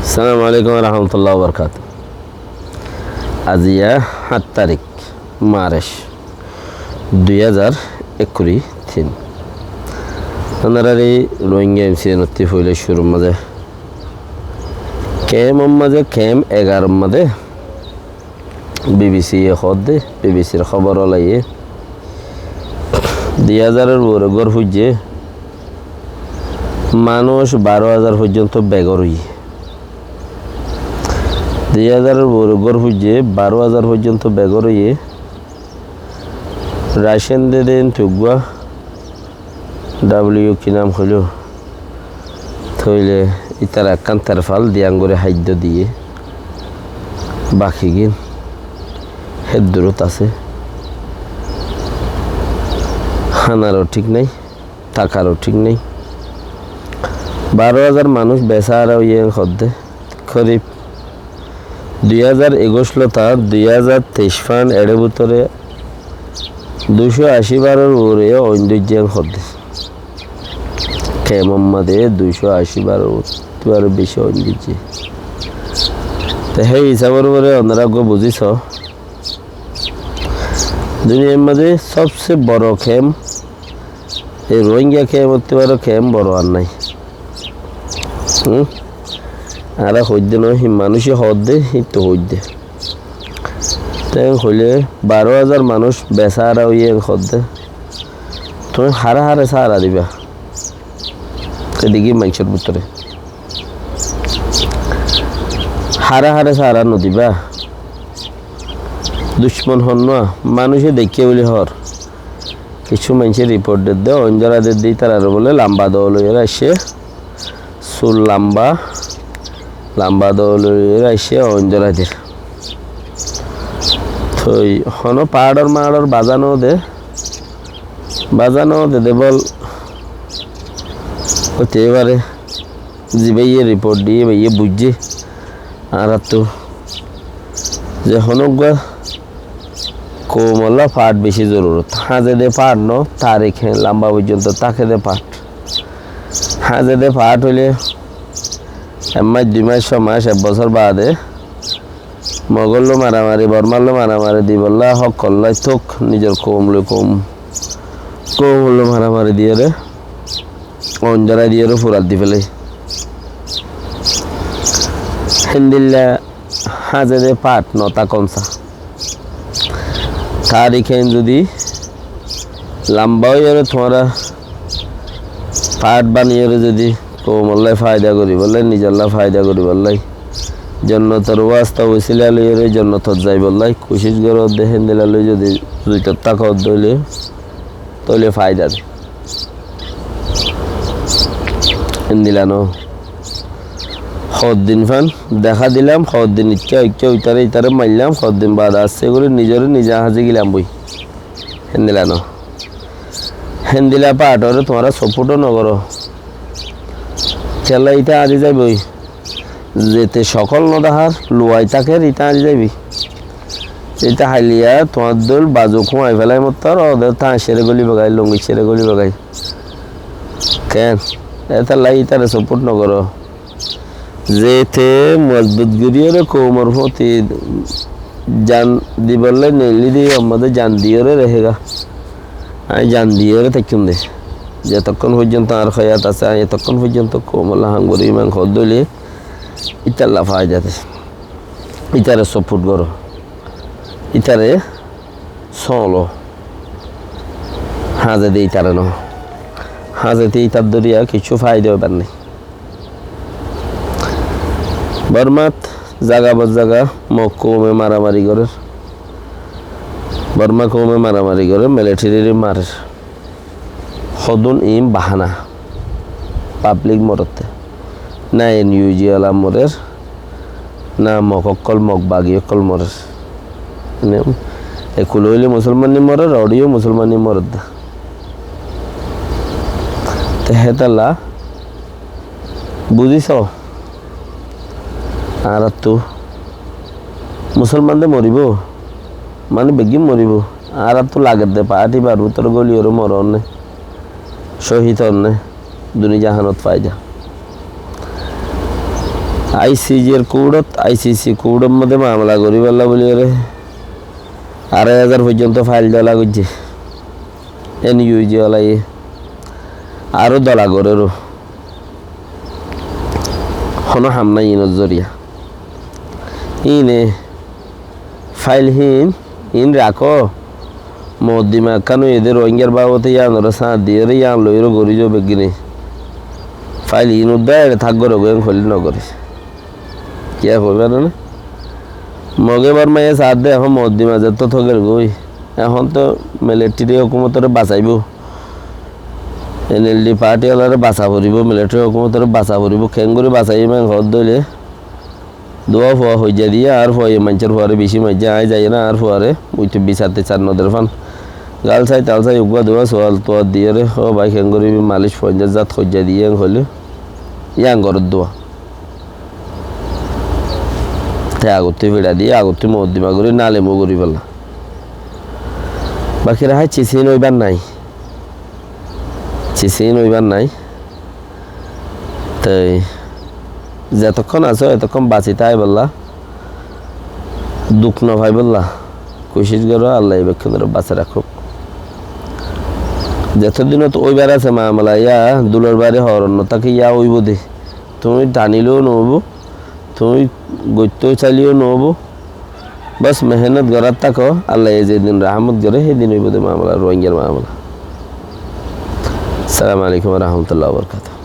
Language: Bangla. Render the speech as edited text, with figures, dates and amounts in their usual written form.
আসসালামু আলাইকুম রহমতুল্লাহ বরকাত। আজিয়া 7 তারিখ মার্চ 2023 আপনারা এই রোহিঙ্গা এমসি হইলে শুরুর মাঝে ক্যাম 11 মাঝে বিবিসি বিবিসির খবর লাইয়ে 2000-এর উপরে গড় হইছে মানুষ 12,000 পর্যন্ত বেঘর হই 2000-এর উপরে গড় হইছে 12,000 পর্যন্ত বেঘর হইয়ে রাশিয়ান দেন টুগুয়া ডাব্লিউ কি নাম হইল থইলে ইতারা কান্তার ফাল দিয়াঙ্গরে খাদ্য দিয়ে বাকি গিন হেদ দূরত আছে খানারও ঠিক নাই থাকারও ঠিক নাই 12,000 মানুষ বেচারা ইয়ে হদ্দে খরিফ 2021 লতা 2023 ফান এর ভিতরে 280 বারের উপরে ঐন্দ্যজ্ঞান হদ্দে কেমম্মাদে 280 বারের বেশি ঐন্দ্যজ্ঞে তো সেই হিসাবের উপরে অনারাগ্য বুঝিছ দুনিয়ার মাঝে সবচেয়ে বড় খেম এই রোহিঙ্গা খেম হতে পারো খেম বড় আর নাই আর হইদে নয় মানুষে হদ্দে তো হইদে তাই হইলে 12,000 মানুষ বেচারা ইয়ে হদ্দে তুমি হারে সাহারা দিবা এদিকে মানুষের ভিতরে হারে সাহারা নদিবা দুশ্মন হন না মানুষে দেখে বলে হর কিছু মানুষের রিপোর্ট দে অঞ্জরাদের দিই তারা বলে লাম্বা দল আসে চুল লাম্বা দল আসে অঞ্জরাদের তো হন পাহাড়র বাজানো দে বল হতে এবারে যে ভাইয়ে রিপোর্ট দিয়ে ভাইয়ে বুঝছে আর তো যে হনকা কোমলা পাট বেশি জরুরত হাজে দে পাট ন তারিখ লম্বা পর্যন্ত তাকে দে পাট হাজে দে পাট হইলে 1 মাস 2 মাস 6 মাস 1 বছর বাদে মগল্য মারামারি বর্মাল্য মারামারি দি বললা হক কল্লাই থোক নিজের কোমল্য মারামারি দিয়ে রে অঞ্জরা দিয়ে রে ফুরাত দি ফেলে হিন্দিল্লা হাজে দে পাট নতা কমসা তারিখে যদি লম্বা হয়ে তোমরা পাট বানিয়ে যদি কোমল্লায় ফায়দা করি বললাই নিজল্লা ফায়দা করি বললাই জন্নতর ওয়াস্তা ওইসিলা লইয়ে জন্নতর যাই বললাই কোশিশ করো দেখেন দিলা লই যদি দুইটার টাকা দইলে তইলে ফায়দা দিলানো দিন ফান দেখা দিলাম দিন ইচ্ছা ইতারে মারলাম দিন বাদ আসছে করে নিজে হাজে গেলাম বই হেন্দিলানো হেন্দিলা পাটরে তোমরা সপোর্টও নগর চেলা ইটা আজি যাইবই যেতে সকল নদাহার লোয়াই তাকে ইটা আজি যাইবি এটা হাইলিয়া তোমার দল বাজু খুঁয়াই ফেলাই মত আর ওদের তা সেরে গলি বাগাই লঙ্গি সেরে গলি বাগাই কেন এটা লাই ইটারে সপোর্ট নগর যেতে মজবুত গিয়ে কোমর প্রতি জান দি বললে নেলি দিয়ে আমাদের জান দিয়ে রেখেগা আমি জান দিয়ে থাকুন দে যতক্ষণ পর্যন্ত আর খয়াত আছে এতক্ষণ পর্যন্ত কোমলা হাঙ্গুরি মাংস দইলে ইটার লাফা যাতে ইটারে সপোর্ট করো ইটারে সলো হাজে দিয়ে ইটারে ন হাজেতে ইটার দরিয়া কিছু ফায়দা হবার নেই বর্মাত জাগা কৌমে মারামারি করে বর্মা কৌমে মারামারি করে মিলিটারি মারে সদন বাহানা পাবলিক মরতে না এনইউজি আলা মরের না মকল বাগি অকল মরের একুল হইলে মুসলমানি মরের অডিও মুসলমানি মরদ হেতালা বুঝিস আর তো মুসলমানদের মরিব মানে বেগিম মরিব আর তো লাগে দে পার্টি বার তোর গলি ওর মরণ নে শহীদ হন নে দুনি জাহানত ফায়দা আইসিজির কোর্টত আইসিসি কোর্টের মধ্যে মামলা করি পারলা বলি রে 2,500 পর্যন্ত ফাইল দেওয়া করছে এনইউজি ওলাই আরও দলা করেরও কোনো হাম নাই ইনত জরিয়া ইনে ফাইলহীন ইন রাখো মদ্দিমা কানু এদের রোহিঙ্গার বাবতে ইয়ানোরা সাঁত দিয়ে রে ইয়ান লইরো গরি যাবে গিনে ফাইল ইন উদ্দায় থাকবো রোগেন খলি নগরে কে হইবে না মগে বার মাইয়ে সাথ দে এখন মদ্দিমা যত থকের গই এখন তো মিলিটারি হুকুমতরে বাঁচাইব এনএলডি পার্টি ওলারে বাঁচা পড়িব মিলিটারি হুকুমতরে বাঁচা পড়িব খেঙ্গুরি বাঁচাই মানে ঘর দইলে দোয়া ফোয়া হয়ে যায় দিয়ে আর ফোয়াই মানুষের ফোয়ারে বেশি মাইজা আয় যায় না আর ফোয়ারে উইতে বিচারতে চার নদের ফান গাল চাই তাল চাই উগা দোয়া সোয়াল তোয়া দিয়ে রে ও ভাই খেঙ্গুরি মালিশ ফঞ্জা জাত খোঁজা দিয়ে হলে ইয়াং ঘরের দোয়া তে আগতে ভিড়া দিয়ে আগতে মদ্দিমা করি নালে মো করি পেলা বাকিরা হয় চিচিন ওইবার নাই চিচিন ওইবার নাই তাই যতক্ষণ আছো এতক্ষণ বাঁচি তাই বললা দুঃখ না ভাই বললা কোশিশ করো আল্লাহ এবেক্ষণ বাঁচা রাখো যতদিনও তো ওইবার আছে মামলা ইয়া দুলার বাড়ি হরণ্য তাকে ইয়া ওইব দে তুমি টানিলেও নহবো তুমি গত্যও চালিয়েও নহবো বাস মেহনত করার থাকো আল্লাহ যেদিন রাহমত করে সেদিন ওইব দে মামলা রোহিঙ্গার মামলা আসসালামু আলাইকুম রহমতুল্লাহ বরকাত